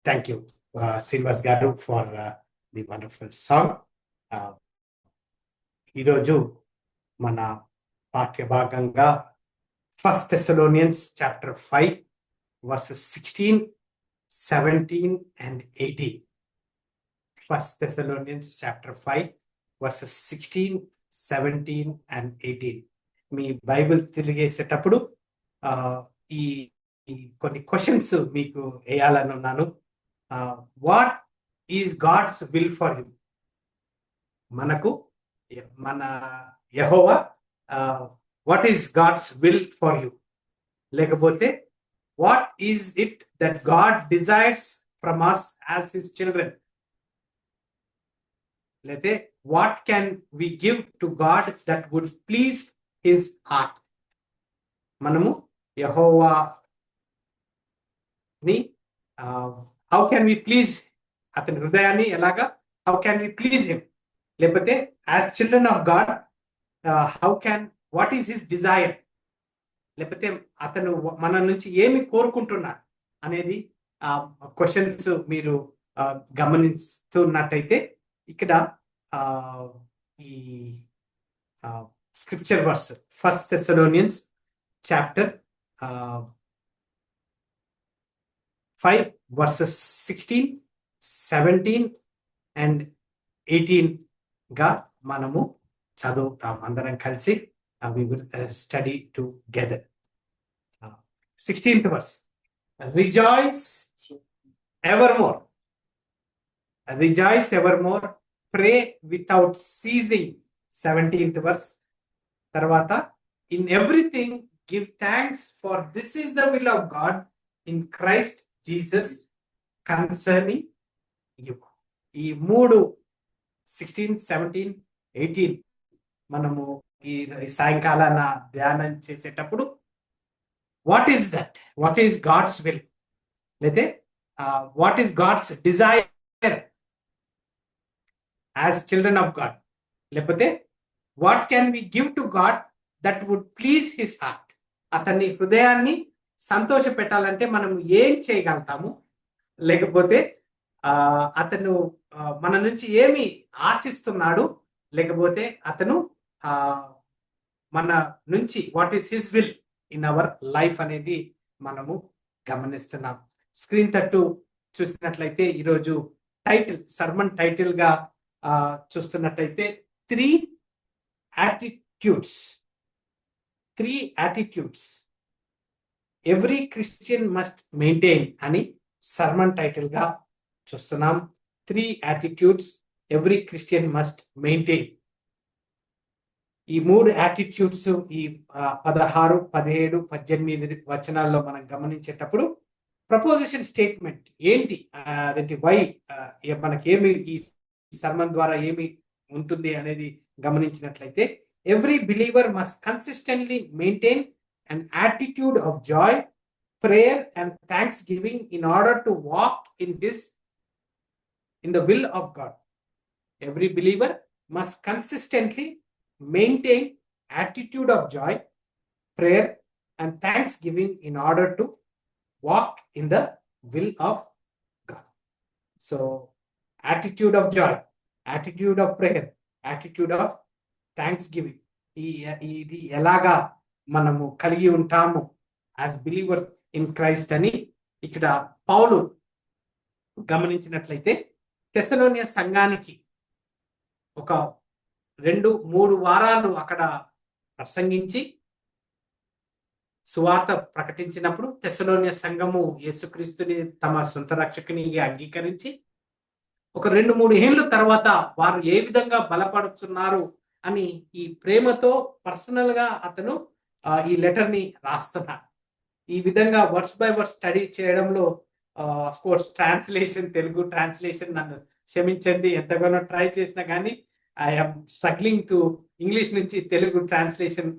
Thank you, Srinivas Garu, for the wonderful song. ఈరోజు మన పాఠ్య భాగంగా first Thessalonians chapter 5 verses 16, 17 and 18. First Thessalonians chapter 5 verses 16, 17 and 18. మీ Bible తిరిగేసేటప్పుడు ఈ కొన్ని క్వశ్చన్స్ మీకు వేయాలని ఉన్నాను. What is God's will for you? మనకు మన Jehovah what is God's will for you, లేకపోతే what is it that God desires from us as his children, లేతే what can we give to God that would please his heart. మనము యెహోవాని how can we please, అతని హృదయాన్ని ఎలాగా, how can we please him, లేకపోతే as children of God how can, what is his desire, లేకపోతే అతను మన నుంచి ఏమి కోరుకుంటున్నాడు అనేది క్వశ్చన్స్ మీరు గమనిస్తున్నట్టయితే ఇక్కడ ఈ scripture verse first Thessalonians chapter 5 verses 16, 17 and 18 గా మనము చదువుతాం అందరం కలిసి. We will study together. 16th verse, rejoice evermore, rejoice evermore, pray without ceasing. 17th verse తర్వాత, in everything give thanks, for this is the will of God in Christ Jesus concerning you. ఈ మూడు 16, 17, 18 మనము ఈ సాయంకాలాన ధ్యానం చేసేటప్పుడు what is that, what is God's will, లేతే what is God's desire as children of God, లేకపోతే what can we give to God that would please his heart. అతని హృదయాన్ని సంతోష పెట్టాలంటే మనం ఏం చేయగలుగుతాము, లేకపోతే అతను మన నుంచి ఏమి ఆశిస్తున్నాడు, లేకపోతే అతను మన నుంచి what is his will in our life అనేది మనము గమనిస్తున్నాం. స్క్రీన్ తట్టు చూసినట్లయితే ఈరోజు టైటిల్, సర్మన్ టైటిల్ గా చూస్తున్నట్లయితే 3 attitudes every Christian must maintain అని సర్మన్ టైటిల్ గా చూస్తున్నాం. 3 attitudes every Christian must maintain. ఈ 3 యాటిట్యూడ్స్ ఈ 16, 17, 18 వచనాల్లో మనం గమనించేటప్పుడు ప్రపోజిషన్ స్టేట్మెంట్ ఏంటి, అదేంటి, వై, మనకేమి ఈ సర్మన్ ద్వారా ఏమి ఉంటుంది అనేది గమనించినట్లయితే, every believer must consistently maintain an attitude of Joy, prayer and thanks giving in order to walk in the will of God. Every believer must consistently maintain attitude of joy, prayer and thanksgiving in order to walk in the will of God. So attitude of joy, attitude of prayer, attitude of thanksgiving, ఇది ఎలాగా మనము కలిగి ఉంటాము as believers in Christ అని ఇక్కడ పౌలు గమనించినట్లయితే థెస్సలోనియ సంఘానికి ఒక 2-3 వారాలు అక్కడ ప్రసంగించి సువార్త ప్రకటించినప్పుడు థెస్సలోనియ సంఘము యేసుక్రీస్తుని తమ సొంత రక్షకునిగా అంగీకరించి ఒక 2-3 ఏళ్ళ తర్వాత వారు ఏ విధంగా బలపడుతున్నారు అని ఈ ప్రేమతో పర్సనల్ గా అతను ఈ లెటర్ ని రాస్తున్నాడు. ఈ విధంగా వర్డ్స్ బై వర్డ్స్ స్టడీ చేయడంలో of course translation, Telugu translation నన్ను క్షమించండి, ఎంతగానో ట్రై చేసినా కానీ ఐఎమ్ స్ట్రగ్లింగ్ టు ఇంగ్లీష్ నుంచి తెలుగు ట్రాన్స్లేషన్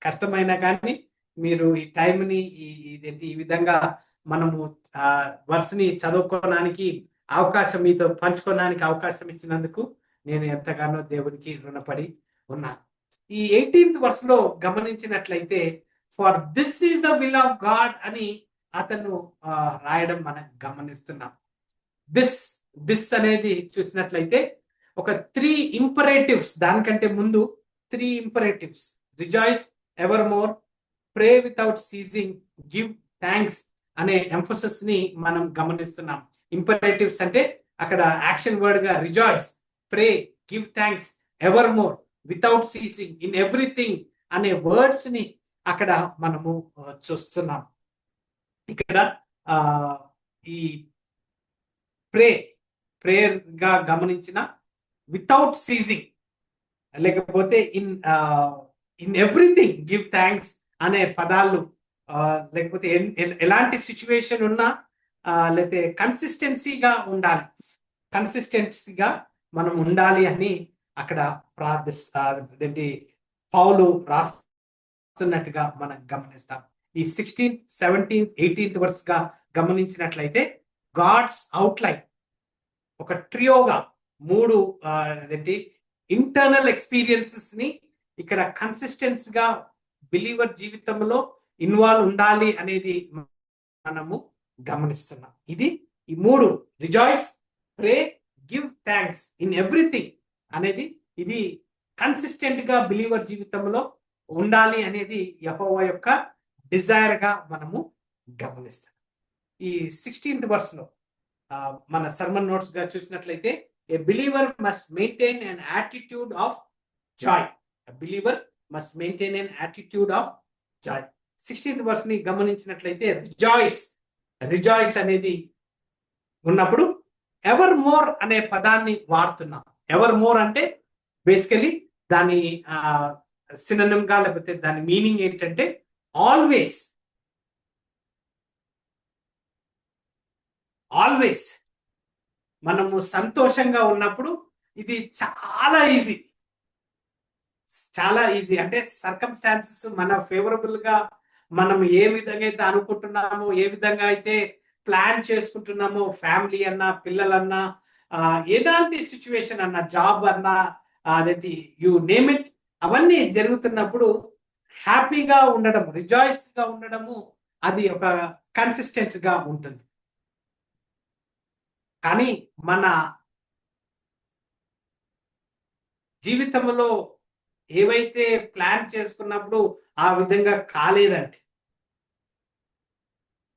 కష్టమైనా కానీ మీరు ఈ టైంని ఈ విధంగా మనము వర్స్ని చదువుకోవడానికి అవకాశం, మీతో పంచుకోవడానికి అవకాశం ఇచ్చినందుకు నేను ఎంతగానో దేవునికి రుణపడి ఉన్నాను. ఈ 18th verse గమనించినట్లయితే for this is the will of God అని అతను రాయడం మనం గమనిస్తున్నాం. దిస్ దిస్ అనేది చూసినట్లయితే ఒక 3 ఇంపరేటివ్స్, దానికంటే ముందు 3 ఇంపరేటివ్స్: రిజాయిస్ ఎవర్ మోర్, ప్రే వితౌట్ సీజింగ్, గివ్ థ్యాంక్స్ అనే ఎంఫోసిస్ ని మనం గమనిస్తున్నాం. ఇంపరేటివ్స్ అంటే అక్కడ యాక్షన్ వర్డ్ గా rejoice, pray, give thanks, ever more, without seizing, in everything అనే వర్డ్స్ ని అక్కడ మనము చూస్తున్నాం. ఇక్కడ ఈ ప్రేయర్ గా గమనించిన వితౌట్ సీజింగ్, లేకపోతే ఇన్ ఎవ్రీథింగ్ గివ్ థ్యాంక్స్ అనే పదాలు, లేకపోతే ఎలాంటి సిచ్యువేషన్ ఉన్నా లేకపోతే కన్సిస్టెన్సీగా ఉండాలి, కన్సిస్టెన్సీగా మనం ఉండాలి అని అక్కడ ప్రార్థించి పౌలు రాస్తున్నట్టుగా మనం గమనిస్తాం. ఈ 16th, 17th, 18th వర్స్ గా గమనించినట్లయితే గాడ్స్ అవుట్లైన్ ఒక ట్రియోగా 3 ఇంటర్నల్ ఎక్స్పీరియన్సెస్ ని ఇక్కడ కన్సిస్టెన్స్ గా బిలీవర్ జీవితంలో ఇన్వాల్వ్ ఉండాలి అనేది మనము గమనిస్తున్నాం. ఇది ఈ 3 rejoice, pray, give thanks in everything అనేది ఇది కన్సిస్టెంట్ గా బిలీవర్ జీవితంలో ఉండాలి అనేది యెహోవా యొక్క డిజైర్ గా మనము గమనిస్తాం. ఈ 16th వర్స్ లో మన సర్మన్ నోట్స్ గా చూసినట్లయితే a believer must maintain an attitude of joy. Believer must maintain an attitude of joy. 16th verse ని గమనించినట్లయితే రిజాయిస్ అనేది ఉన్నప్పుడు ఎవర్ మోర్ అనే పదాన్ని వాడుతున్నాం. ఎవర్ మోర్ అంటే బేసికలీ దాని సినోనిమ్ గా, లేకపోతే దాని మీనింగ్ ఏంటంటే ఆల్వేస్ మనము సంతోషంగా ఉన్నప్పుడు ఇది చాలా ఈజీ అంటే సర్కమ్స్టాన్సెస్ మన ఫేవరబుల్ గా మనం ఏ విధంగా అయితే అనుకుంటున్నామో, ఏ విధంగా అయితే ప్లాన్ చేసుకుంటున్నామో, ఫ్యామిలీ అన్నా, పిల్లలన్నా, ఎలాంటి సిచ్యువేషన్ అన్నా, జాబ్ అన్నా, అదేంటి యు నేమ్ ఇట్, అవన్నీ జరుగుతున్నప్పుడు హ్యాపీగా ఉండడం, రిజాయిస్ గా ఉండడము అది ఒక కన్సిస్టెంట్ గా ఉంటుంది. కానీ మన జీవితంలో ఏవైతే ప్లాన్ చేసుకున్నప్పుడు ఆ విధంగా కాలేదంటే,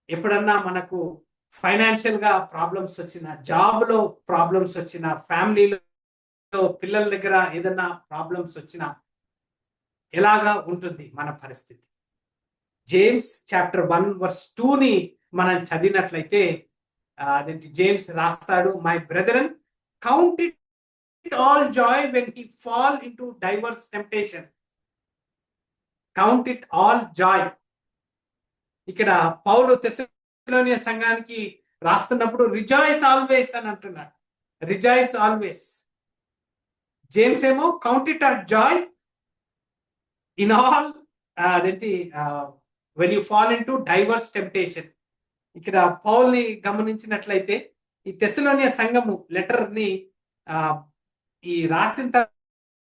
ఎప్పుడన్నా మనకు ఫైనాన్షియల్ గా ప్రాబ్లమ్స్ వచ్చిన, జాబ్ లో ప్రాబ్లమ్స్ వచ్చిన, ఫ్యామిలీలో పిల్లల దగ్గర ఏదన్నా ప్రాబ్లమ్స్ వచ్చినా ఎలాగా ఉంటుంది మన పరిస్థితి? జేమ్స్ చాప్టర్ 1 వర్స్ 2 ని మనం చదివినట్లయితే అదేంటి జేమ్స్ రాస్తాడు, my brethren count it all joy when he fall into divers temptation. Count it all joy. ఇక్కడ పౌలు తెస్సలోనియ సంఘానికి రాస్తున్నప్పుడు రిజాయిస్ ఆల్వేస్ అని అంటున్నాడు. Rejoice always. జేమ్స్ ఏమో count it all joy in all అదేంటి when you fall into divers temptation. ఇక్కడ పౌల్ని గమనించినట్లయితే ఈ తెస్సలోనియ సంఘము లెటర్ ని ఈ రాసిన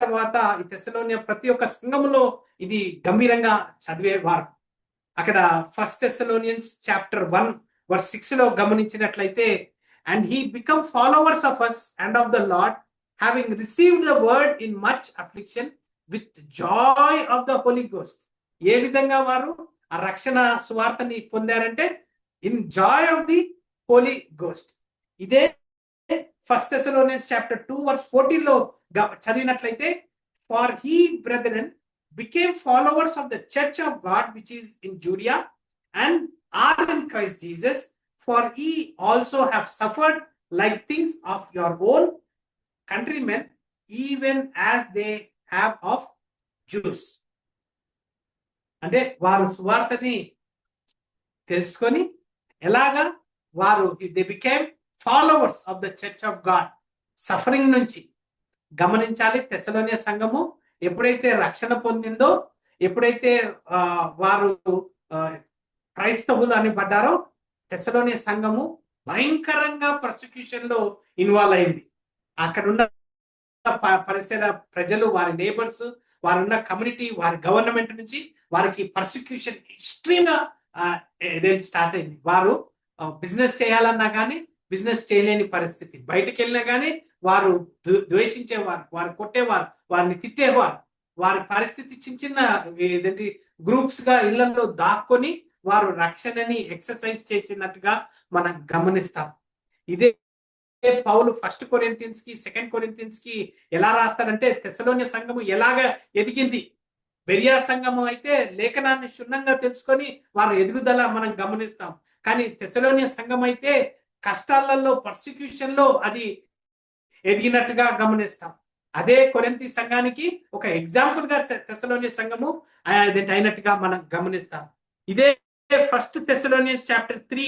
తర్వాత ఈ తెస్సలోనియ ప్రతి ఒక్క సంఘములో ఇది గంభీరంగా చదివేవారు. అక్కడ ఫస్ట్ థెస్సలోనియన్స్ చాప్టర్ 1 వర్స్ 6 లో గమనించినట్లయితే and he become followers of us and of the Lord having received the word in much affliction with joy of the Holy Ghost. ఏ విధంగా వారు ఆ రక్షణ సువార్తని పొందారంటే in joy of the Holy Ghost. ఇదే ఫస్ట్ థెస్సలోనియన్స్ చాప్టర్ 2 వర్స్ 14 లో చదివినట్లయితే for he brethren became followers of the church of God which is in Judea and are in Christ Jesus, for ye also have suffered like things of your own countrymen, even as they have of Jews. అంటే వారు సువార్తని తెలుసుకొని ఎలాగా వారు they became followers of the church of God. Suffering నుంచి గమనించాలి. తెస్సలోనియ సంఘము ఎప్పుడైతే రక్షణ పొందిందో, ఎప్పుడైతే వారు క్రైస్తవులు అని పడ్డారో, తెస్సలోనియ సంఘము భయంకరంగా పర్సిక్యూషన్ లో ఇన్వాల్వ్ అయింది. అక్కడున్న పరిసర ప్రజలు, వారి నేబర్స్, వారున్న కమ్యూనిటీ, వారి గవర్నమెంట్ నుంచి వారికి పర్సిక్యూషన్ ఎక్స్ట్రీమ్ గా స్టార్ట్ అయింది. వారు బిజినెస్ చేయాలన్నా కానీ బిజినెస్ చేయలేని పరిస్థితి. బయటికి వెళ్ళినా కానీ వారు ద్వేషించేవారు, వారు కొట్టేవారు, వారిని తిట్టేవారు. వారి పరిస్థితి చిన్న చిన్న ఏదంటే గ్రూప్స్ గా ఇళ్లలో దాక్కొని వారు రక్షణని ఎక్సర్సైజ్ చేసినట్టుగా మనం గమనిస్తాం. ఇదే పౌలు ఫస్ట్ కొరింథియన్స్ కి సెకండ్ కొరింథియన్స్ కి ఎలా రాస్తాడంటే తెస్సలోనియ సంఘము ఎలాగ ఎదిగింది. బెరియా సంఘము అయితే లేఖనాన్ని క్షుణ్ణంగా తెలుసుకొని వారి ఎదుగుదల మనం గమనిస్తాం. కానీ తెస్సలోనియ సంఘం అయితే కష్టాలలో, పర్సిక్యూషన్ లో అది ఎదిగినట్టుగా గమనిస్తాం. అదే కొరింథీ సంఘానికి ఒక ఎగ్జాంపుల్ గా తెస్సలోనియ సంఘము అయినట్టుగా మనం గమనిస్తాం. ఇదే ఫస్ట్ తెస్సలోనియన్స్ చాప్టర్ 3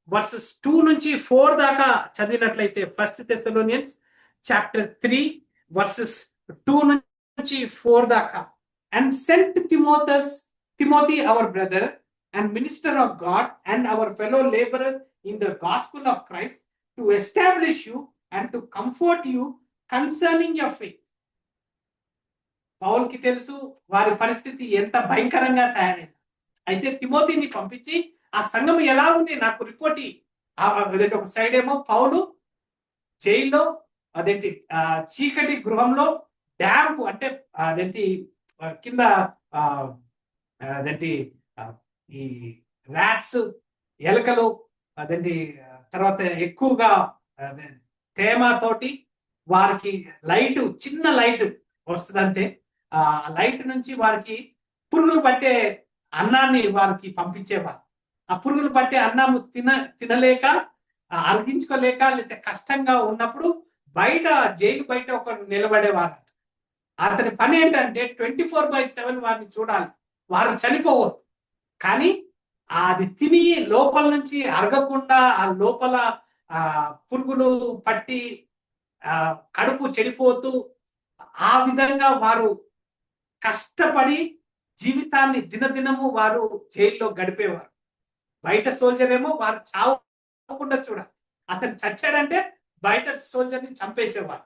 వర్సెస్ 2 నుంచి 4 దాకా చదివినట్లయితే, ఫస్ట్ తెస్సలోనియన్స్ చాప్టర్ 3 వర్సెస్ 2 నుంచి 4 దాకా, and sent Timothy our brother and minister of God and our fellow laborer in the gospel of Christ, to establish you and to comfort you concerning your faith. పౌల్కి తెలుసు వారి పరిస్థితి ఎంత భయంకరంగా తయారైంది. అయితే తిమోతిని పంపించి ఆ సంఘం ఎలా ఉంది నాకు రిపోర్ట్. ఒక సైడ్ ఏమో పౌలు జైల్లో, అదేంటి చీకటి గృహంలో, డ్యాంప్ అంటే అదేంటి కింద అదేంటి ఈ ర్యాట్స్, ఎలకలు, అదేంటి తర్వాత ఎక్కువగా తేమతోటి వారికి లైట్, చిన్న లైట్ వస్తుందంటే ఆ లైట్ నుంచి వారికి పురుగులు పట్టే అన్నాన్ని వారికి పంపించేవారు. ఆ పురుగులు పట్టే అన్నము తినలేక, అరిగించుకోలేక, లేకపోతే కష్టంగా ఉన్నప్పుడు బయట, జైలు బయట ఒకరు నిలబడేవారు. అతని పని ఏంటంటే 24/7 వారిని చూడాలి, వారు చనిపోవద్దు. కానీ అది తిని లోపల నుంచి అరగకుండా, ఆ లోపల పురుగులు పట్టి కడుపు చెడిపోతూ, ఆ విధంగా వారు కష్టపడి జీవితాన్ని దినదినము వారు జైల్లో గడిపేవారు. బయట సోల్జర్ ఏమో వారు చావకుండా చూడాలి, అతను చచ్చాడంటే బయట సోల్జర్ని చంపేసేవారు.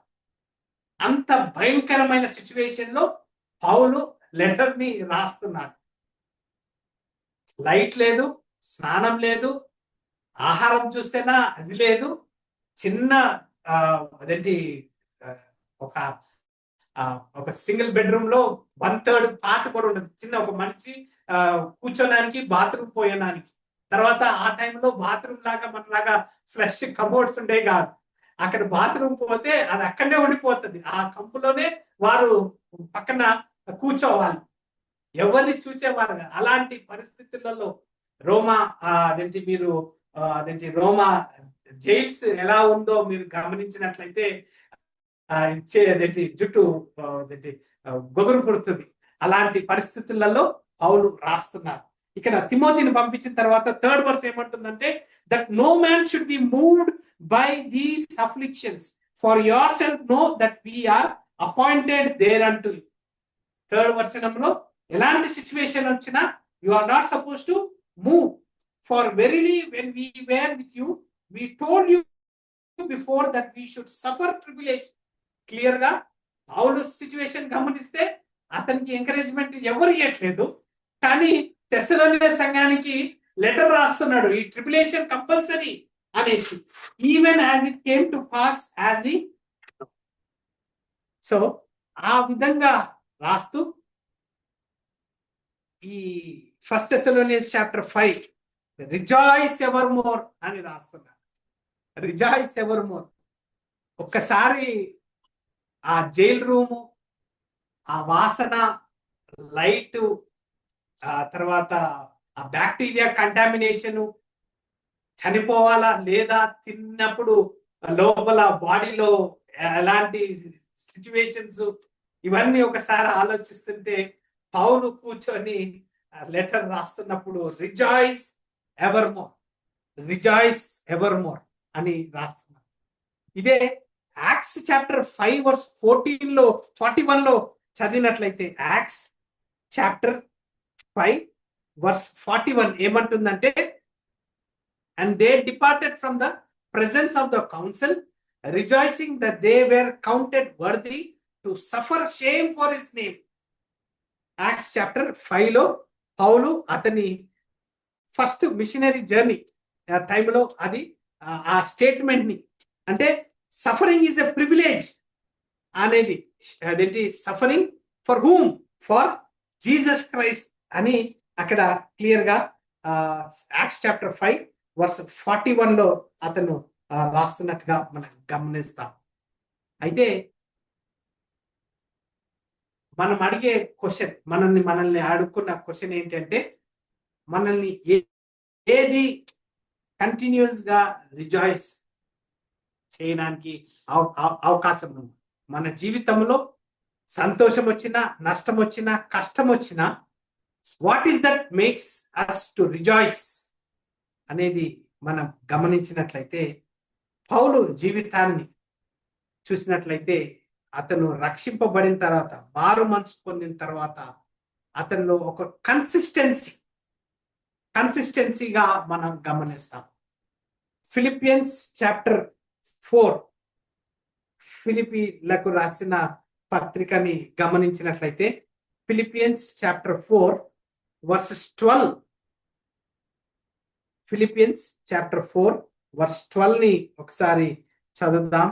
అంత భయంకరమైన సిచ్యువేషన్ లో పౌలు లెటర్ ని రాస్తున్నాడు. లైట్ లేదు, స్నానం లేదు, ఆహారం చూస్తేనా అది లేదు. చిన్న అదేంటి ఒక సింగిల్ బెడ్రూమ్ లో 1/3 పార్ట్ కూడా ఉండదు. చిన్న ఒక మనిషి కూర్చోడానికి, బాత్రూమ్ పోయడానికి. తర్వాత ఆ టైంలో బాత్రూమ్ లాగా మనలాగా ఫ్లష్ కమోడ్స్ ఉండే కాదు. అక్కడ బాత్రూమ్ పోతే అది అక్కడనే ఉండిపోతుంది. ఆ కంపులోనే వారు పక్కన కూర్చోవాలి, ఎవరిని చూసేవారు. అలాంటి పరిస్థితులలో రోమా రోమా జైల్స్ ఎలా ఉందో మీరు గమనించినట్లయితే జుట్టు గొగురు పుడుతుంది. అలాంటి పరిస్థితులలో పౌలు రాస్తున్నారు. ఇక్కడ తిమోతిని పంపించిన తర్వాత 3rd verse ఏమంటుందంటే, that no man should be moved by these afflictions, for your self know that we are appointed there అంటూ. 3rd వచనంలో ఎలాంటి సిచ్యువేషన్ వచ్చినా you are not suppose to move, for verily when we were with you we told you before that we should suffer tribulation. Clear గా Paul situation గమనిస్తే అతనికి encouragement ఎవరు ఇవ్వట్లేదు, కానీ తెస్సలోనియ సంఘానికి లెటర్ రాస్తున్నాడు, ఈ ట్రిబ్యులేషన్ కంపల్సరీ అనేసి, even as it came to pass as ఈ. సో ఆ విధంగా రాస్తూ ఈ first Thessalonians chapter 5 rejoice evermore అని రాస్తున్నారు. Rejoice ever more. ఒక్కసారి ఆ జైల్ రూము, ఆ వాసన, లైట్, తర్వాత ఆ బ్యాక్టీరియా కంటామినేషను, చనిపోవాలా లేదా, తిన్నప్పుడు లోపల బాడీలో ఎలాంటి సిచ్యువేషన్స్, ఇవన్నీ ఒకసారి ఆలోచిస్తుంటే పౌలు కూర్చొని లెటర్ రాస్తున్నప్పుడు rejoice evermore, rejoice evermore అని రాస్తున్నారు. ఇదే యాక్ట్స్ చాప్టర్ 5 verse 41 లో చదివినట్లయితే, యాక్ట్స్ చాప్టర్ 5 verse 41 ఏమంటుందంటే, and they departed from the presence of the council rejoicing that they were counted worthy to suffer shame for his name. Acts chapter 5 లో పౌలు అతని first machinery journey టైంలో అది ఆ statement ని, అంటే సఫరింగ్ ఈజ్ ఎ ప్రివిలేజ్ అనేది, అదేంటి suffering for whom, for Jesus Christ అని అక్కడ క్లియర్ గా యాక్ట్స్ చాప్టర్ 5 వర్స్ 41 లో అతను రాస్తున్నట్టుగా మనం గమనిస్తాం. అయితే మనం అడిగే క్వశ్చన్, మనల్ని అడుక్కున్న క్వశ్చన్ ఏంటంటే, మనల్ని ఏది కంటిన్యూస్ గా రిజాయిస్ చేయడానికి అవకాశం ఉంది? మన జీవితంలో సంతోషం వచ్చినా, నష్టం వచ్చినా, కష్టం వచ్చినా, what is that makes us to rejoice అనేది మనం గమనించినట్లయితే, పౌలు జీవితాన్ని చూసినట్లయితే, అతను రక్షింపబడిన తర్వాత, మారు మనసు పొందిన తర్వాత అతనిలో ఒక కన్సిస్టెన్సీగా మనం గమనిస్తాం. ఫిలిపియన్స్ చాప్టర్ 4, ఫిలిపీలకు రాసిన పత్రికని గమనించినట్లయితే, Philippians chapter 4 verses 12, Philippians chapter 4 verse 12 ని ఒకసారి చదువుదాం.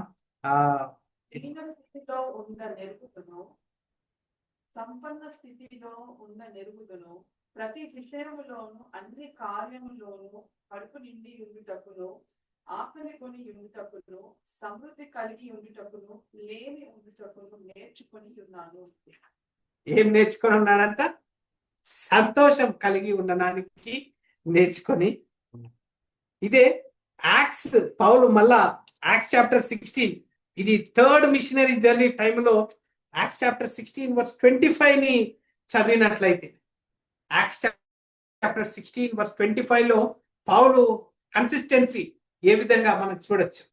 స్థితిలో ఉన్న నెరుగుదును, సంపన్న స్థితిలో ఉన్న నెరుగుదును, ప్రతి విషయములోను అన్ని కార్యములోను కడుపు నిండి ఉండుటకును, ఆకలి కొని ఉండుటకును, సమృద్ధి కలిగి ఉండుటకును, లేమి ఉండుటకును నేర్చుకొని ఉన్నాను. ఏం నేర్చుకొని ఉన్నాడంట? సంతోషం కలిగి ఉండడానికి నేర్చుకొని. ఇదే యాక్ట్స్, పౌలు మళ్ళా యాక్ట్స్ చాప్టర్ 16, ఇది థర్డ్ మిషనరీ జర్నీ టైంలో యాక్ట్స్ చాప్టర్ 16 వర్స్ 25 ని చదివినట్లయితే, యాక్ట్స్ చాప్టర్ 16 వర్స్ 25 లో పౌలు కన్సిస్టెన్సీ ఏ విధంగా మనం చూడొచ్చు.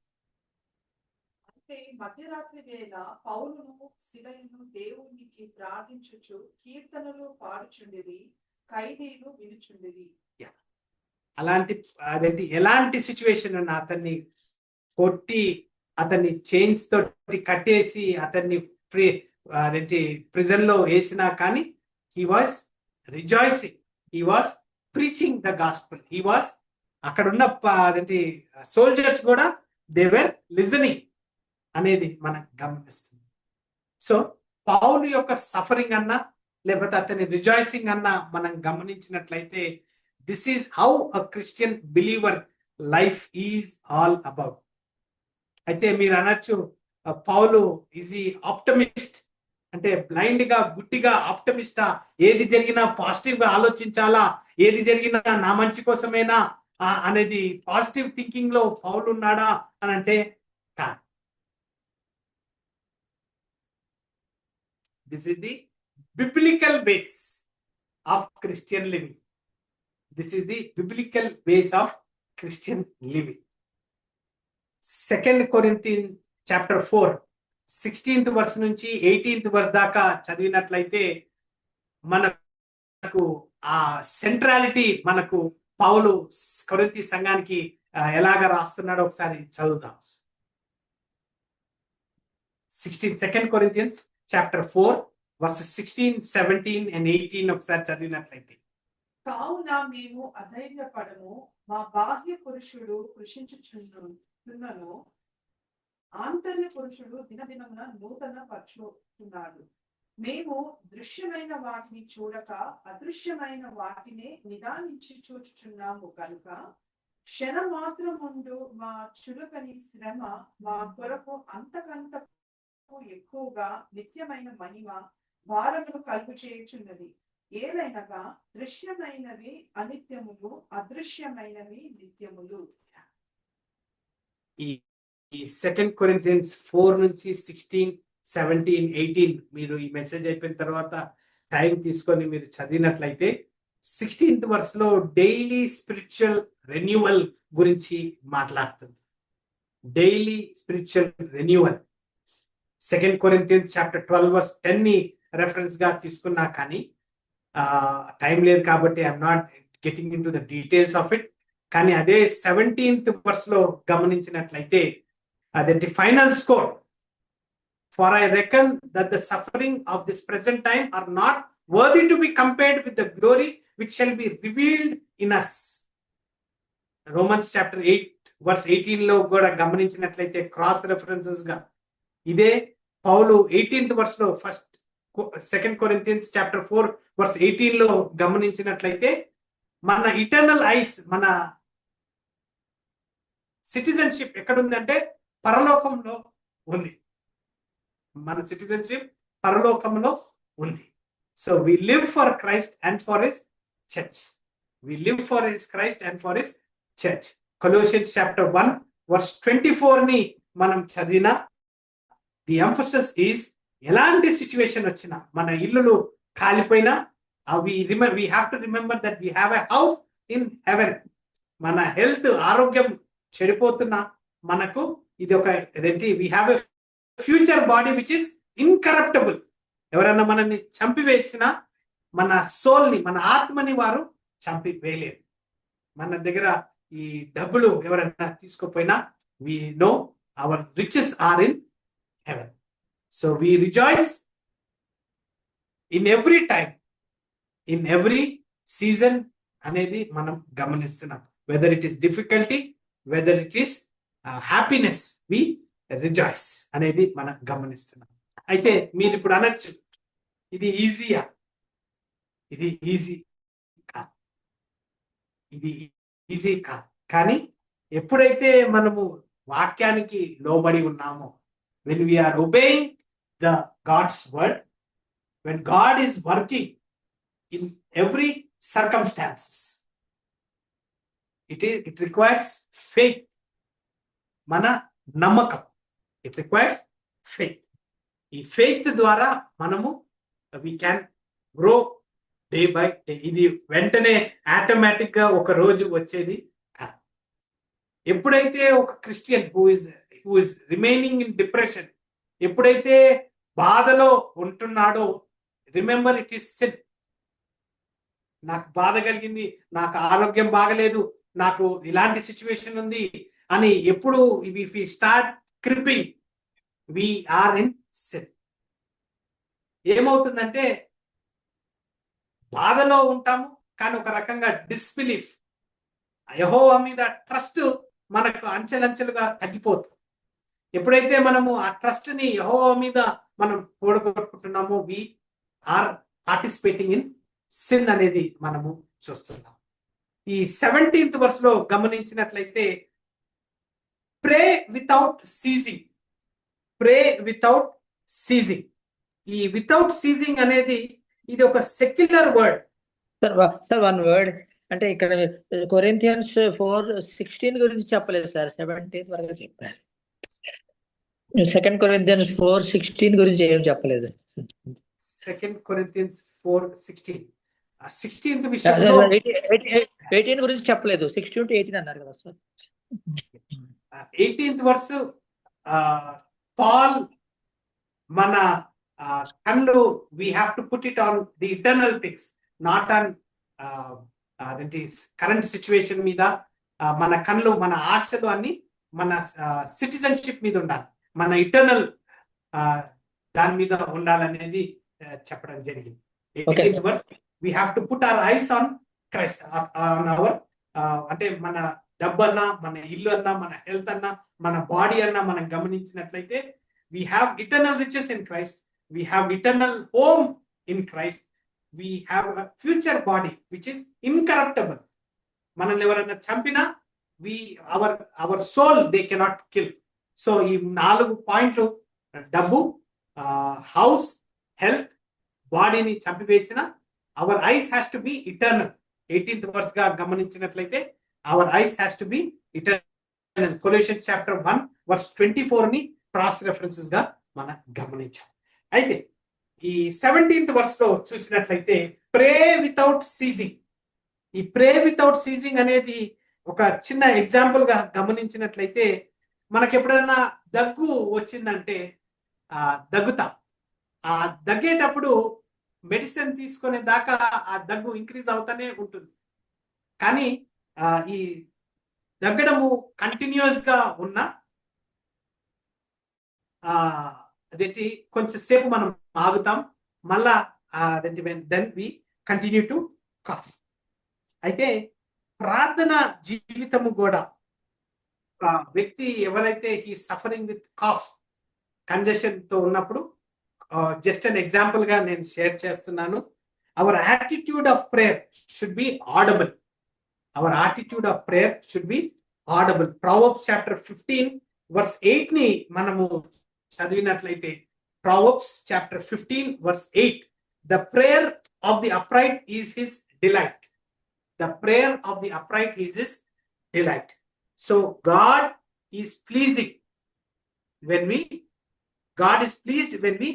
అంటే మధ్యరాత్రి వేళ పౌలును సిలయును దేవునికి ప్రార్థించుచు కీర్తనలు పాడుచుండిరి, ఖైదీలు వినుచుండిరి. అలాంటి అదేంటి ఎలాంటి సిచ్యువేషన్ ఉన్నా, అతన్ని కొట్టి, అతన్ని చైన్స్ తోటి కట్టేసి, అతన్ని అదేంటి ప్రిజన్ లో వేసినా కానీ, he was rejoicing, he was preaching the gospel, he was, అక్కడ ఉన్న అదేంటి సోల్జర్స్ కూడా దే వర్ లిజనింగ్ అనేది మనం గమనిస్తుంది. సో పౌలు యొక్క సఫరింగ్ అన్నా, లేకపోతే అతని రిజాయిసింగ్ అన్నా మనం గమనించినట్లయితే, this is how a Christian believer life is all about. అయితే మీరు అనొచ్చు, పౌలు ఈజ్ ఈ ఆప్టమిస్ట్, అంటే బ్లైండ్ గా, గుడ్డిగా ఆప్టమిస్టా? ఏది జరిగినా పాజిటివ్ గా ఆలోచించాలా, ఏది జరిగినా నా మంచి కోసమేనా అనేది పాజిటివ్ థింకింగ్ లో పౌలు ఉన్నాడా అని అంటే కాదు. This is the biblical base of Christian living. This is the biblical base of Christian living. 2 Corinthian chapter 4 16th verse నుంచి 18th వర్స్ దాకా చదివినట్లయితే, మనకు ఆ సెంట్రాలిటీ, మనకు పౌలు కొరింథీ సంఘానికి ఎలాగ రాస్తున్నాడో ఒకసారి చదువుదాం. 2 కొరింథియన్స్ చాప్టర్ 4 వర్సెస్ 16, 17 and 18 ఒకసారి చదివినట్లయితే, కావున మేము అధైర్యపడము, మా బాహ్య పురుషుడు కృషించుచున్నను, ఆంతర్య పురుషుడు దినదినమున నూతన పరచుచున్నాడు. మేము దృశ్యమైన వాటిని చూడక అదృశ్యమైన వాటిని నిదానించి చూచుచున్నాము కనుక, క్షణ మాత్రముండు మా చులకని శ్రమ మా కొరకు అంతకంతకు ఎక్కువగా నిత్యమైన మహిమ భారమును కలుగు చేయుచున్నది. ఏలైనగా దృశ్యమైనవి అనిత్యములు, అదృశ్యమైనవి నిత్యములు. ఈ 2 కొరింథియన్స్ 4 నుంచి 16, 17, 18 మీరు ఈ మెసేజ్ అయిపోయిన తర్వాత టైం తీసుకొని మీరు చదివినట్లయితే, 16th వర్స్ లో డైలీ స్పిరిచువల్ రెన్యూవల్ గురించి మాట్లాడుతుంది. Daily spiritual renewal 2 Corinthians chapter 12 verse 10 ని రెఫరెన్స్ గా తీసుకున్నా కానీ, టైం లేదు కాబట్టి I'm not getting into the details of it. కానీ అదే 17th వర్స్ లో గమనించినట్లయితే, అదేంటి final score, for I reckon that the suffering of this present time are not worthy to be compared with the glory which shall be revealed in us. Romans chapter 8 verse 18 లో కూడా గమనించినట్లయితే cross references గా ఇదే పౌలు 18th verse లో second Corinthians chapter 4 verse 18 లో గమనించినట్లయితే మన eternal ice, మన సిటిజన్షిప్ ఎక్కడుందంటే పరలోకంలో ఉంది. మన సిటిజన్షిప్ పరలోకంలో ఉంది. So we live for Christ and for his church. We live for his Christ and for his church. Colossians chapter 1 verse 24 ని మనం చదివిన ది ఎంఫసిస్ ఈజ్ ఎలాంటి సిచ్యువేషన్ వచ్చినా, మన ఇల్లులు కాలిపోయినా we have to remember that we have a house in heaven. మన health, ఆరోగ్యం చెడిపోతున్నా మనకు ఇది ఒక ఇదేంటి, we have a future body which is incorruptible. ఎవరన్నా మనల్ని చంపివేసిన మన సోల్ని, మన ఆత్మని వారు చంపివేయలేరు. మన దగ్గర ఈ డబ్బులు ఎవరైనా తీసుకోపోయినా we know our riches are in heaven. So we rejoice in every time, in every season అనేది మనం గమనిస్తున్నాం. Whether it is difficulty, whether it is happiness, we rejoice అనేది మనం గమనిస్తున్నాం. అయితే మీరు ఇప్పుడు అనొచ్చు, ఇది ఈజీయా? ఇది ఈజీ కాదు, ఇది ఈజీ కాదు. కానీ ఎప్పుడైతే మనము వాక్యానికి లోబడి ఉన్నామో, when we are obeying the God's word, when God is working in every circumstances, it requires faith. మన నమ్మకం, it requires faith. ఈ ఫెయిత్ ద్వారా మనము we can grow day by day. ఇది వెంటనే ఆటోమేటిక్ గా ఒక రోజు వచ్చేది కాదు. ఎప్పుడైతే ఒక Christian who is remaining in depression, ఎప్పుడైతే బాధలో ఉంటున్నాడో, రిమెంబర్ ఇట్ ఈస్ సిన్. నాకు బాధ కలిగింది, నాకు ఆరోగ్యం బాగలేదు, నాకు ఇలాంటి సిచ్యువేషన్ ఉంది అని ఎప్పుడు we start creeping, we are in sin. ఏమవుతుందంటే బాధలో ఉంటాము, కానీ ఒక రకంగా డిస్బిలీఫ్, యెహోవా మీద ట్రస్ట్ మనకు అంచెలంచెలుగా తగ్గిపోతుంది. ఎప్పుడైతే మనము ఆ ట్రస్ట్ ని యెహోవా మీద మనం కూడగొట్టుకుంటున్నామో, we are participating in sin అనేది మనము చూస్తున్నాం. ఈ 17th verse లో గమనించినట్లయితే pray without ceasing, pray without ceasing. ఈ వితౌట్ సీజింగ్ అనేది ఇది ఒక secular word. Sir one word అంటే ఇక్కడ కొరింథియన్స్ 4:16 గురించి చెప్పలేదు సార్, 17 వరకు చెప్పారు. సెకండ్ కొరింథియన్స్ 4:16 గురించి ఏం చెప్పలేదు. సెకండ్ కొరింథియన్స్ 4:16 16th విషయంలో 18 గురించి చెప్పలేదు, 16 to 18 అన్నారు కదా సార్. 18th verse పాల్ మన కళ్ళు we have to put it on the eternal things, not on అదేంటి కరెంట్ సిచ్యువేషన్ మీద. మన కళ్ళు, మన ఆశలు అన్ని మన సిటిజన్షిప్ మీద ఉండాలి, మన ఇటర్నల్ దాని మీద ఉండాలనేది చెప్పడం జరిగింది. 18th verse, we have to put our eyes on Christ, on our అంటే మన డబ్బు అన్నా, మన ఇల్లు అన్నా, మన హెల్త్ అన్నా, మన బాడీ అన్నా మనం గమనించినట్లయితే we have eternal riches in Christ, we have eternal home in Christ, we have a future body which is incorruptible. మనల్ని ఎవరైనా చంపినా our soul they cannot kill. So ఈ 4 పాయింట్లు, డబ్బు, హౌస్, హెల్త్, బాడీని చంపివేసిన our eyes has to be eternal. 18th verse గా గమనించినట్లయితే our eyes has to be eternal. Colossians chapter 1 verse 24 ని క్రాస్ రెఫరెన్సెస్ గా మనం గమనించాం. అయితే ఈ 17th verse లో చూసినట్లయితే ప్రే వితౌట్ సీజింగ్. ఈ ప్రే వితౌట్ సీజింగ్ అనేది ఒక చిన్న ఎగ్జాంపుల్ గా గమనించినట్లయితే, మనకి ఎప్పుడైనా దగ్గు వచ్చిందంటే దగ్గుతాం. ఆ దగ్గేటప్పుడు మెడిసిన్ తీసుకునే దాకా ఆ దగ్గు ఇంక్రీజ్ అవుతానే ఉంటుంది. కానీ ఈ దగ్గడము కంటిన్యూస్ గా ఉన్న అదేంటి కొంచెం సేపు మనం ఆగుతాం, మళ్ళా అదేంటి then we continue to cough. అయితే ప్రార్థన జీవితము కూడా వ్యక్తి ఎవరైతే he suffering with cough congestion తో ఉన్నప్పుడు జస్ట్ అన్ ఎగ్జాంపుల్ గా నేను షేర్ చేస్తున్నాను. Our attitude of prayer should be audible. Our attitude of prayer should be audible. Proverbs chapter 15 verse 8 ని మనము చదివినట్లయితే, Proverbs chapter 15 verse 8, the prayer of the upright is his delight. The prayer of the upright is his delight. So God is pleasing when we God is pleased when we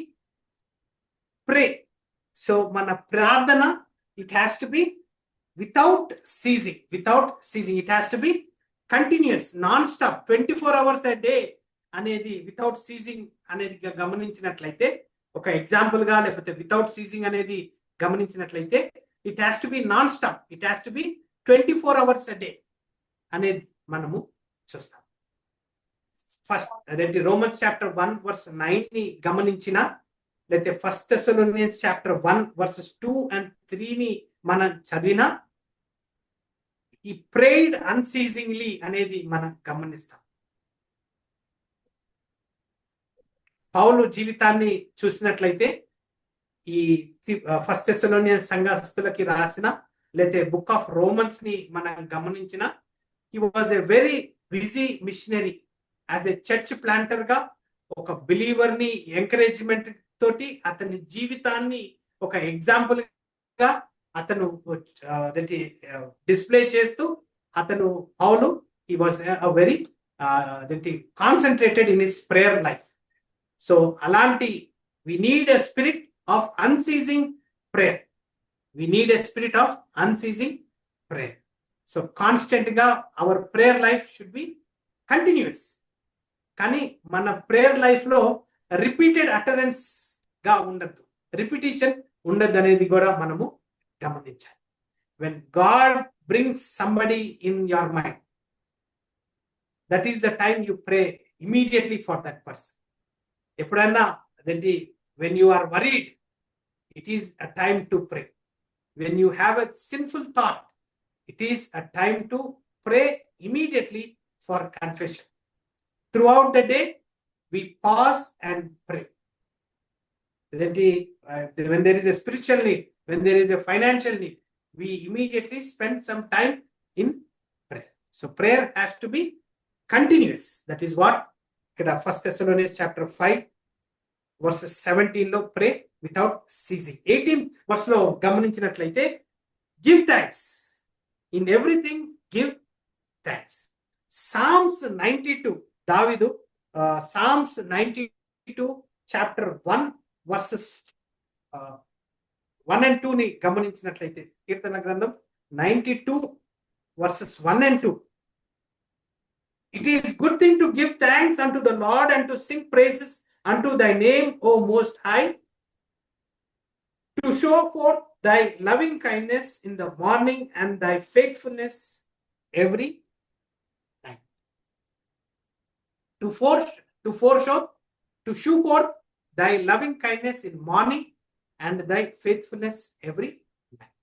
pray. So mana pradhana, it has to be without ceasing. It has to be continuous, non-stop, 24 hours a day అనేది without ceasing అనేది గమనించినట్లయితే, ఒక example గా లేకపోతే without ceasing అనేది గమనించినట్లయితే, it has to be non stop, it has to be 24 hours a day అనేది మనము చూస్తాం. ఫస్ట్ అదేంటి, రోమన్స్ చాప్టర్ 1 వర్స్ 9 ని గమనించిన, లేకపోతే first Thessalonians chapter 1 versus 2 and 3 ని మనం చదివినా, ఈ ప్రేయిడ్ అన్సీజింగ్లీ అనేది మనం గమనిస్తాం. పౌలు జీవితాన్ని చూసినట్లయితే, ఈ ఫస్ట్ థెస్సలోనియన్ సంఘస్థులకి రాసిన లేతే బుక్ ఆఫ్ రోమన్స్ ని మనం గమనించిన, he was a very busy missionary. As a church planter గా, ఒక బిలీవర్ ని ఎంకరేజ్మెంట్ తోటి అతని జీవితాన్ని ఒక ఎగ్జాంపుల్ గా అతను డిస్ప్లే చేస్తూ, అతను పౌలు he was very concentrated in his prayer life. So అలాంటి we need a spirit of unceasing prayer. We need a spirit of unceasing prayer. So constant గా our prayer life should be continuous. కానీ మన prayer life లో repeated utterance గా ఉండద్దు, repetition ఉండద్దు అనేది కూడా మనము గమనించాలి. when God brings somebody in your mind, that is the time you pray immediately for that person. ఎప్పుడైనా అదేంటి, when you are worried, it is a time to pray. When you have a sinful thought, it is a time to pray immediately for confession. Throughout the day, we pause and pray. When there is a spiritual need, when there is a financial need, we immediately spend some time in prayer. So prayer has to be continuous. That is what First Thessalonians chapter 5 verses 17 లో pray without ceasing. 18th verse లో గమనించినట్లయితే, give thanks in everything, give thanks. Psalms 92, దావీదు Psalms 92 chapter 1 verses 1 and 2 ని గమనించినట్లయితే, కీర్తన గ్రంథం 92 verses 1 and 2, it is good thing to give thanks unto the Lord and to sing praises unto thy name, O Most High, to show forth thy loving kindness in the morning and thy faithfulness every night. To show forth thy loving kindness in morning and thy faithfulness every night.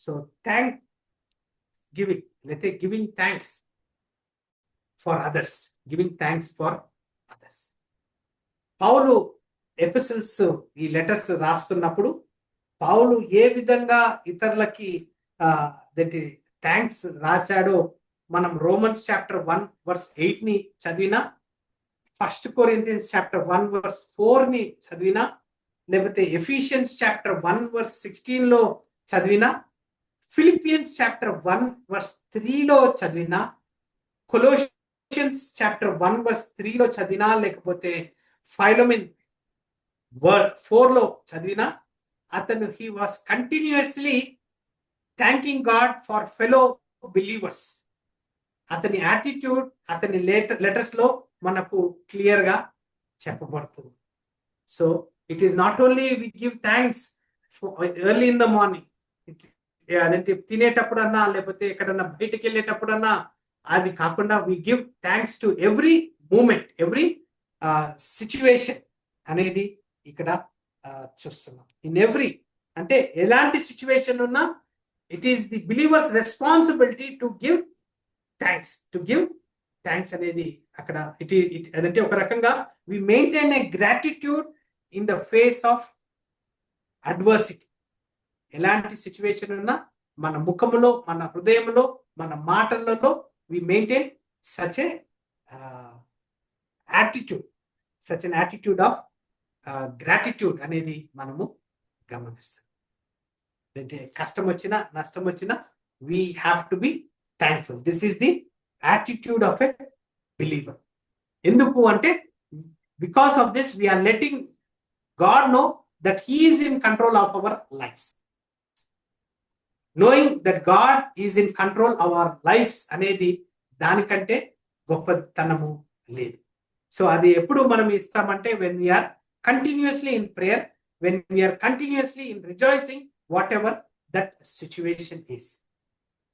So giving thanks for others, giving thanks for others. Paul apostles, ఈ letters రాస్తున్నప్పుడు పౌలు ఏ విధంగా ఇతరులకి thanks రాశాడో మనం Romans chapter 1 verse 8 ని చదివినా, first Corinthians chapter 1 verse 4 ని చదివినా, లేకపోతే ఎఫిషియన్స్ చాప్టర్ 1 వర్స్ 16 లో చదివినా, ఫిలిపియన్స్ చాప్టర్ 1 వర్స్ 3 లో చదివినా, కొలోషియన్స్ చాప్టర్ 1 వర్స్ 3 లో చదివినా, లేకపోతే ఫైలోమెన్ 4 లో చదివినా, అతను he was continuously thanking God for fellow believers. అతని యాటిట్యూడ్ అతని లెటర్స్ లో మనకు క్లియర్ గా చెప్పబడుతుంది. So it is not only we give thanks early in the morning, అదేంటి తినేటప్పుడన్నా లేకపోతే ఎక్కడన్నా బయటకు వెళ్ళేటప్పుడన్నా, అది కాకుండా we give thanks to every moment, every situation అనేది ఇక్కడ చూస్తున్నాం. ఇన్ ఎవ్రీ అంటే ఎలాంటి సిచ్యువేషన్ ఉన్నా, it is the believer's responsibility to give thanks, to give thanks అనేది అక్కడ అదంటే ఒక రకంగా we maintain a gratitude in the face of adversity. ఎలాంటి సిచ్యువేషన్ ఉన్నా మన ముఖములో, మన హృదయంలో, మన మాటలలో we maintain such a attitude, such an attitude of gratitude అనేది మనము గమనిస్తాం. అంటే కష్టం వచ్చినా నష్టం వచ్చినా we have to be thankful. This is the attitude of a believer. ఎందుకు అంటే because of this we are letting God know that he is in control of our lives. Knowing that God is in control our lives అనేది దానికంటే గొప్పతనము లేదు. So అది ఎప్పుడు మనం ఇస్తామంటే when we are continuously in prayer, when we are continuously in rejoicing whatever that situation is.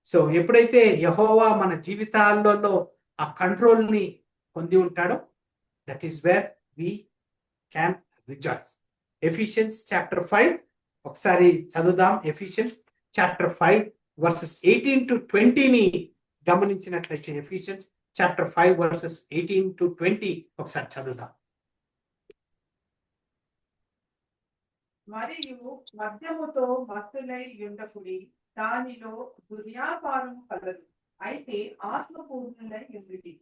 So ఎప్పుడైతే యెహోవా మన జీవితాలలో ఆ కంట్రోల్ని పొంది ఉంటాడో that is where we can rejoice. Ephesians chapter 5 ఒకసారి చదువుదాం. ఎఫిషియన్స్ చాప్టర్ 5 వర్సెస్ 18 to 20ని గమనించినట్లయితే ఎఫిషియన్స్ చాప్టర్ 5 వర్సెస్ 18 to 20 ఒకసారి చదువుదాం. మరియు మద్యముతో మత్తులై ఉండకుడి, దానిలో దుర్వ్యాపారము కలదు, అయితే ఆత్మపూర్ణులై ఉండుడి.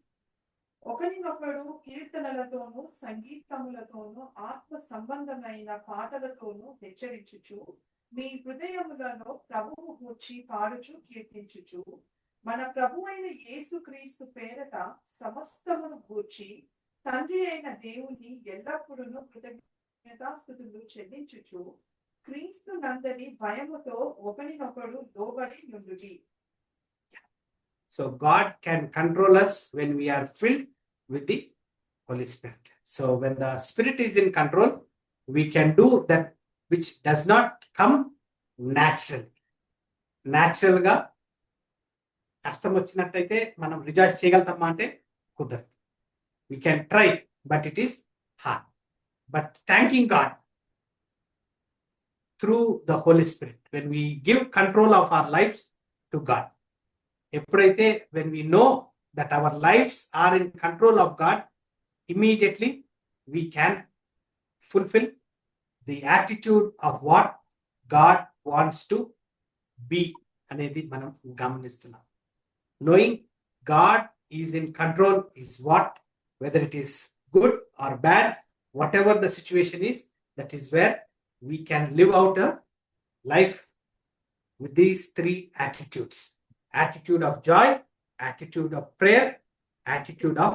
ఒకరినొకడు కీర్తనలతోనూ సంగీతములతోనూ ఆత్మ సంబంధమైన పాటలతోనూ హెచ్చరించుచు మీ హృదయములలో ప్రభువు గూర్చి పాడుచు కీర్తించుచు మన ప్రభు అయిన యేసుక్రీస్తు పేరట సమస్తమును గూర్చి తండ్రి అయిన దేవుని ఎల్లప్పుడూ కృతజ్ఞతాస్తుతులు చెల్లించుచు క్రీస్తు నందలి భయముతో ఒకరినొకడు లోబడి నుండుడి. So God can control us when we are filled with the Holy Spirit. So when the Spirit is in control, we can do that which does not come naturally. Natural గా కష్టం వచ్చినట్టయితే మనం రిజాయిస్ చేయగలుగుతామా అంటే కుదరదు. We can try, but it is hard. But thanking God through the Holy Spirit, when we give control of our lives to God, ఎప్పుడైతే when we know that our lives are in control of God, immediately we can fulfill the attitude of what God wants to be అనేది మనం గమనిస్తున్నాం. Knowing God is in control is what, whether it is good or bad, whatever the situation is, that is where we can live out a life with these three attitudes: attitude of joy, attitude of prayer, attitude of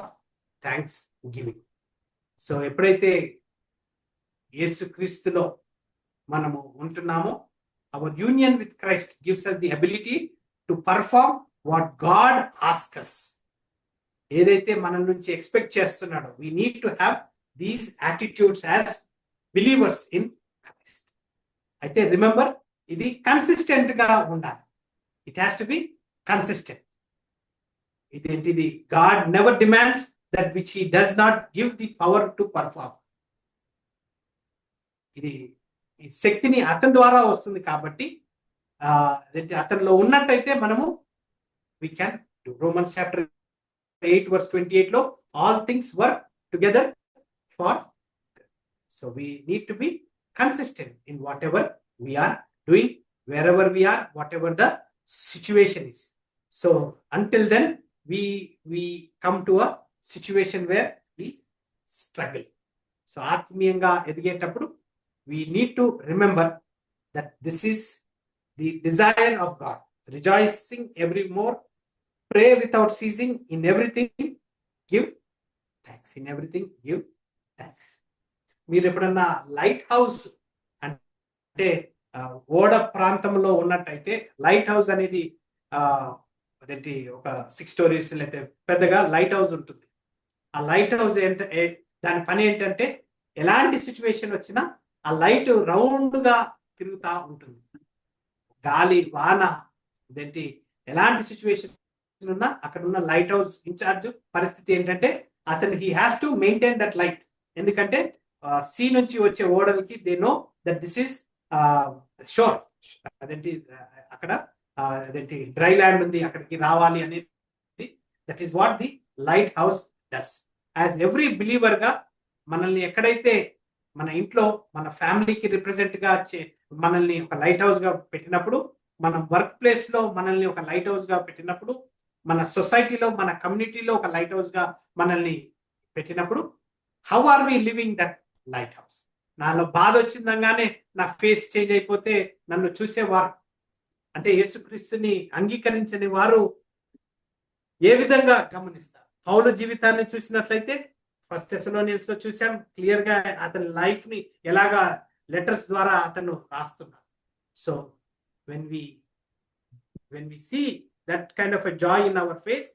thanksgiving. So ఎప్పుడైతే యేసుక్రీస్తులో మనము ఉంటున్నామో, our union with Christ gives us the ability to perform what God asks us. ఏదైతే మన నుంచి expect చేస్తున్నాడో, we need to have these attitudes as believers in Christ. అయితే remember, ఇది consistent గా ఉండాలి. It has to be consistent. ఇదేంటిది, God never demands that which he does not give the power to perform. ఇది ఈ శక్తిని అతని ద్వారా వస్తుంది కాబట్టి అతనిలో ఉన్నట్టయితే మనము we can do. Romans chapter 8 verse 28 లో all things work together for good. So we need to be consistent in whatever we are doing, wherever we are, whatever the situation is. So until then we come to a situation where we struggle. So ఆత్మీయంగా ఎదిగేటప్పుడు we need to remember that this is the desire of God. Rejoicing evermore, pray without ceasing, in everything give thanks. In everything give thanks. మీరు ఎప్పుడన్నా light house అంటే ఓడ ప్రాంతంలో ఉన్నట్టయితే, light house అనేది అదేంటి ఒక 6 stories లేకపోతే పెద్దగా లైట్ హౌస్ ఉంటుంది. ఆ లైట్ హౌస్ దాని పని ఏంటంటే, ఎలాంటి సిచ్యువేషన్ వచ్చినా ఆ లైట్ రౌండ్ గా తిరుగుతా ఉంటుంది. గాలి వాన అదేంటి ఎలాంటి సిచ్యువేషన్ ఉన్నా అక్కడ ఉన్న లైట్ హౌస్ ఇన్ఛార్జ్ పరిస్థితి ఏంటంటే, అతను he has to maintain that light. ఎందుకంటే సీ నుంచి వచ్చే ఓడలకి they know that this is shore, అదేంటి అక్కడ అదేంటి డ్రై ల్యాండ్ ఉంది, అక్కడికి రావాలి అనేది. That is what the lighthouse does. As every believer గా మనల్ని ఎక్కడైతే మన ఇంట్లో మన ఫ్యామిలీకి రిప్రజెంట్ గా మనల్ని ఒక లైట్ హౌస్ గా పెట్టినప్పుడు, మన వర్క్ ప్లేస్ లో మనల్ని ఒక లైట్ హౌస్ గా పెట్టినప్పుడు, మన సొసైటీలో మన కమ్యూనిటీలో ఒక లైట్ హౌస్ గా మనల్ని పెట్టినప్పుడు, how are we living that lighthouse? నాలో బాధ వచ్చిందనగానే నా ఫేస్ చేంజ్ అయిపోతే నన్ను చూసేవారు అంటే యేసుక్రీస్తుని అంగీకరించని వారు ఏ విధంగా గమనిస్తారు? పౌలు జీవితాన్ని చూసినట్లయితే ఫస్ట్ థెస్సలోనియన్స్ లో చూసాం క్లియర్ గా అతని లైఫ్ ని ఎలాగా లెటర్స్ ద్వారా అతను రాస్తున్నాడు. So when we see that kind of a joy in our face,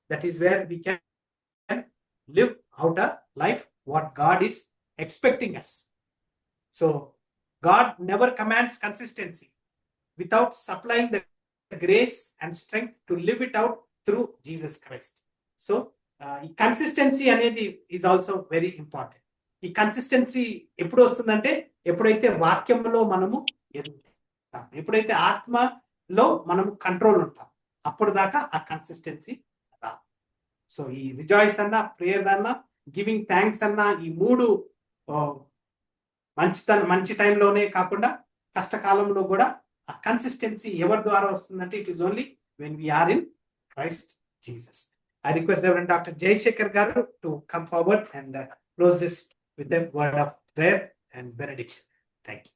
that is where we can live out a life what God is expecting us. So God never commands consistency without supplying the grace and strength to live it out through Jesus Christ. So ఈ consistency అనేది is also very important. ఈ consistency ఎప్పుడు వస్తుందంటే ఎప్పుడైతే వాక్యంలో మనము ఎదుగుతాం, ఎప్పుడైతే ఆత్మలో మనము కంట్రోల్ ఉంటాం, అప్పుడు దాకా ఆ కన్సిస్టెన్సీ రాదు. సో ఈ రిజాయిస్ అన్న, ప్రేయర్ అన్న, గివింగ్ థ్యాంక్స్ అన్న, ఈ మూడు మంచి టైంలోనే కాకుండా కష్టకాలంలో కూడా ఆ కన్సిస్టెన్సీ ఎవరి ద్వారా వస్తుందంటే it is only when we are in Christ Jesus. I request Reverend Dr. Jay Shekhar Garu to come forward and close this with a word of prayer and benediction. Thank you.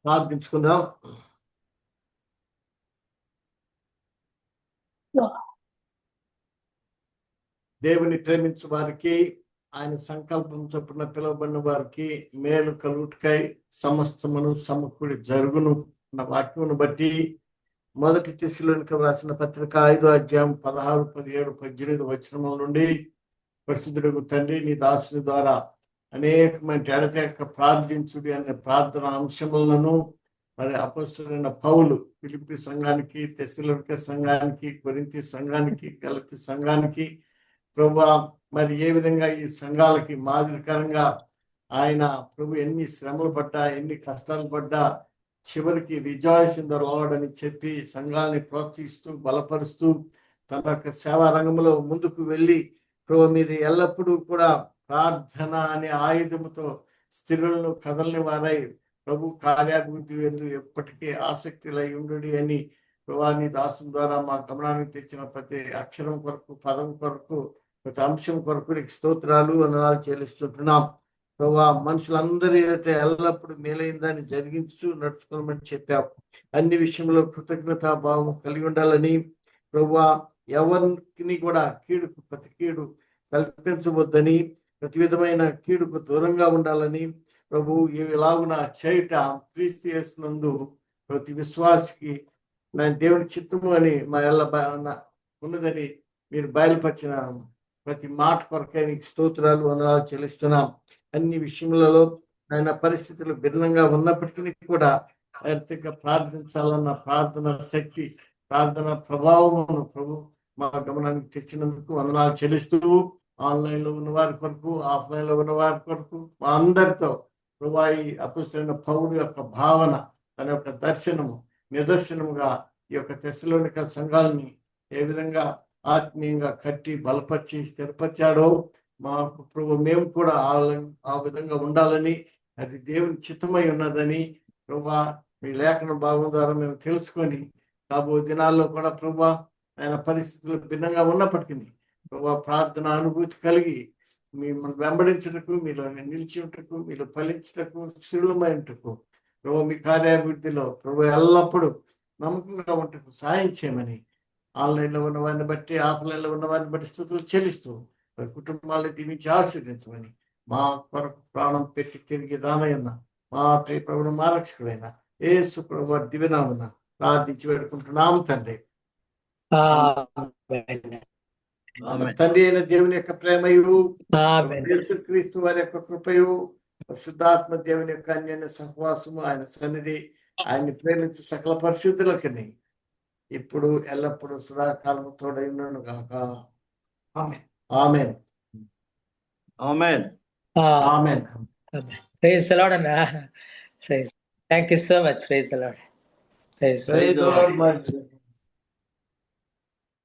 ప్రార్థించుకుందాం. దేవుని ప్రేమించు వారికి, ఆయన సంకల్పం చొప్పున పిలువబడిన వారికి మేలు కలుగుటకై సమస్తమును సమకూడి జరుగును అన్న వాక్యమును బట్టి మొదటి తెస్సలోనికైలకు రాసిన పత్రిక 5వ అధ్యాయం 16, 17, 18 వచనముల నుండి, పరిశుద్ధుడగు తండ్రి నీ దాసుని ద్వారా అనేకమైన ఎడతెగక ప్రార్థించుడి అనే ప్రార్థన అంశములను మరి అపొస్తలుడైన పౌలు ఫిలిప్పీ సంఘానికి, తెస్సలోనిక సంఘానికి, కొరింథీ సంఘానికి, గలతీ సంఘానికి ప్రభువా మరి ఏ విధంగా ఈ సంఘాలకి మాదిరికరంగా ఆయన ప్రభు ఎన్ని శ్రమలు పడ్డా, ఎన్ని కష్టాలు పడ్డా చివరికి రిజాయిస్ ఇన్ ద లార్డ్ అని చెప్పి సంఘాలని ప్రోత్సహిస్తూ బలపరుస్తూ తన యొక్క సేవా రంగంలో ముందుకు వెళ్ళి ప్రభు మీరు ఎల్లప్పుడూ కూడా ప్రార్థన అనే ఆయుధముతో స్థిరులను కదలని వారై ప్రభు కార్యాభివృద్ధి ఎందు ఎప్పటికీ ఆసక్తిలై ఉండు అని ప్రభాని దాసుని ద్వారా మా గమనానికి తెచ్చిన ప్రతి అక్షరం కొరకు, పదం కొరకు, ప్రతి అంశం కొరకు నీకు స్తోత్రాలు వందనాలు చెల్లిస్తుంటున్నాం. ప్రభా మనుషులందరూ ఏదైతే ఎల్లప్పుడూ మేలైందని జరిగించు నడుచుకోమని చెప్పావు. అన్ని విషయంలో కృతజ్ఞతా భావం కలిగి ఉండాలని ప్రభా ఎవరికి కూడా ప్రతి కీడు కల్పించవద్దని, ప్రతి విధమైన కీడుకు దూరంగా ఉండాలని ప్రభు ఇలాగున చేయుట క్రీస్తు యేసునందు ప్రతి విశ్వాసికి నా దేవుని చిత్తము అని మా ఉన్నదని మీరు బయలుపరిచిన ప్రతి మాట కొరకై నీకు స్తోత్రాలు వందనాలు చెల్లిస్తున్నాం. అన్ని విషయములలో ఆయన పరిస్థితులు భిన్నంగా ఉన్నప్పటికీ కూడా ఆర్థిక ప్రార్థించాలన్న ప్రార్థన శక్తి, ప్రార్థన ప్రభావమును ప్రభు మా గమనానికి తెచ్చినందుకు వందనాలు చెల్లిస్తూ, ఆన్లైన్ లో ఉన్న వారి కొరకు, ఆఫ్లైన్ లో ఉన్న వారి కొరకు మా అందరితో ప్రభు ఈ అపొస్తలుడైన పౌలు యొక్క భావన, తన యొక్క దర్శనము నిదర్శనముగా ఈ యొక్క తెస్సలోనిక సంఘాలని ఏ విధంగా ఆత్మీయంగా కట్టి బలపరిచి స్థిరపరిచాడో మా ప్రభు మేము కూడా ఆ విధంగా ఉండాలని, అది దేవుని చిత్తమై ఉన్నదని ప్రభా మీ లేఖన భాగం ద్వారా మేము తెలుసుకొని కాబో దినాల్లో కూడా ప్రభా ఆయన పరిస్థితులు భిన్నంగా ఉన్నప్పటికీ ప్రభా ప్రార్థన అనుభూతి కలిగి మిమ్మల్ని వెంబడించుటకు, మీలో నిలిచి ఉంటకు, మీలో ఫలించుటకు, స్థిరమైనటకు ప్రభు మీ కార్యాభివృద్ధిలో ప్రభు ఎల్లప్పుడూ నమ్మకంగా ఉంటకు సాయం చేయమని ఆన్లైన్లో ఉన్న వారిని బట్టి, ఆఫ్లైన్లో ఉన్న వారిని బట్టి స్తుతులు చెల్లిస్తూ వారి కుటుంబాలను దీవించి ఆశీర్వదించమని మా కొరకు ప్రాణం పెట్టి తిరిగి రానయ్యన్న మా ప్రియ ప్రభుడు మా రక్షకుడైన యేసు ప్రభు దివ్యనామమున ప్రార్థించి వేడుకుంటున్నాము తండ్రి. తండ్రి అయిన దేవుని యొక్క ప్రేమయు, యేసుక్రీస్తు వారి యొక్క కృపయు, శుద్ధాత్మ దేవుని యొక్క అన్యోన్య సహవాసము, ఆయన సన్నిధి, ఆయన్ని ప్రేమించు సకల పరిశుద్ధులకని ఇప్పుడు ఎల్లప్పుడూ సదాకాలము తోడై ఉన్నను గాక. ఆమేన్. ఆమేన్. ఆమేన్. ఆమేన్. Praise the Lord and thank you so much. Praise the Lord. Praise Praise the Lord, my